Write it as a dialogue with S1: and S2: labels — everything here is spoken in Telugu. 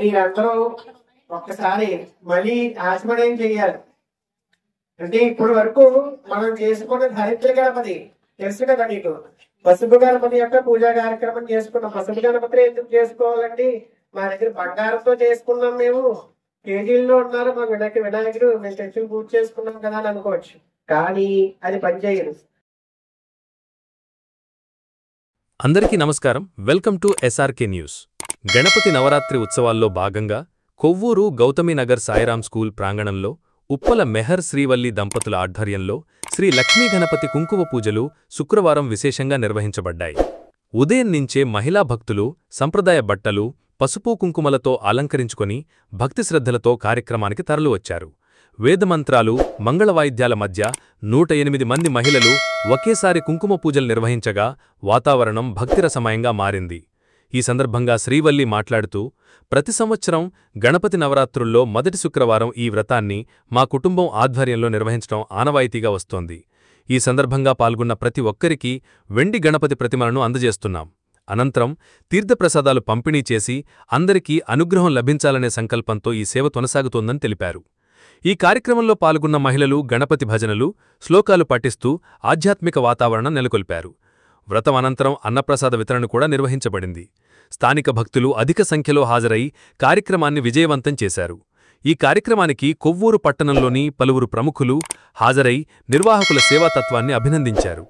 S1: మీరందరూ ఒక్కసారి మళ్ళీ ఆచమనం చేయాలి. అంటే ఇప్పటి వరకు మనం చేసుకున్న హరిద్ర గణపతి తెలుసు కదా మీకు. పసుపు గణపతి యొక్క పూజా కార్యక్రమం చేసుకున్నాం. పసుపు గణపతి ఎందుకు చేసుకోవాలండి? మా దగ్గర బంగారంతో చేసుకున్నాం, మేము కేజీల్లో ఉన్నారు మా వినాయకుడు, మేము తెచ్చులు పూజ చేసుకున్నాం కదా అని అనుకోవచ్చు. కానీ అది పనిచేయదు.
S2: అందరికీ నమస్కారం. Welcome to SRK news. Ganapati Navaratri ఉత్సవాల్లో భాగంగా కొవ్వూరు గౌతమినగర్ సాయిరాం స్కూల్ ప్రాంగణంలో ఉప్పల మెహర్ శ్రీవల్లి దంపతుల ఆధ్వర్యంలో శ్రీ లక్ష్మీ గణపతి కుంకుమ పూజలు శుక్రవారం విశేషంగా నిర్వహించబడ్డాయి. ఉదయం నుంచే మహిళా భక్తులు సంప్రదాయ బట్టలు, పసుపు కుంకుమలతో అలంకరించుకొని భక్తి శ్రద్ధలతో కార్యక్రమానికి తరలివచ్చారు. వేదమంత్రాలు, మంగళవాయిద్యాల మధ్య 108 మంది మహిళలు ఒకేసారి కుంకుమ పూజలు నిర్వహించగా వాతావరణం భక్తిరసమయంగా మారింది. ఈ సందర్భంగా శ్రీవల్లి మాట్లాడుతూ, ప్రతి సంవత్సరం గణపతి నవరాత్రుల్లో మొదటి శుక్రవారం ఈ వ్రతాన్ని మా కుటుంబం ఆధ్వర్యంలో నిర్వహించడం ఆనవాయితీగా వస్తోంది. ఈ సందర్భంగా పాల్గొన్న ప్రతి ఒక్కరికీ వెండి గణపతి ప్రతిమలను అందజేస్తున్నాం. అనంతరం తీర్థప్రసాదాలు పంపిణీ చేసి అందరికీ అనుగ్రహం లభించాలనే సంకల్పంతో ఈ సేవ కొనసాగుతోందని తెలిపారు. ఈ కార్యక్రమంలో పాల్గొన్న మహిళలు గణపతి భజనలు, శ్లోకాలు పఠిస్తూ ఆధ్యాత్మిక వాతావరణం నెలకొల్పారు. వ్రతం అనంతరం అన్నప్రసాద వితరణ కూడా నిర్వహించబడింది. స్థానిక భక్తులు అధిక సంఖ్యలో హాజరై కార్యక్రమాన్ని విజయవంతం చేశారు. ఈ కార్యక్రమానికి కొవ్వూరు పట్టణంలోని పలువురు ప్రముఖులు హాజరై నిర్వాహకుల సేవాతత్వాన్ని అభినందించారు.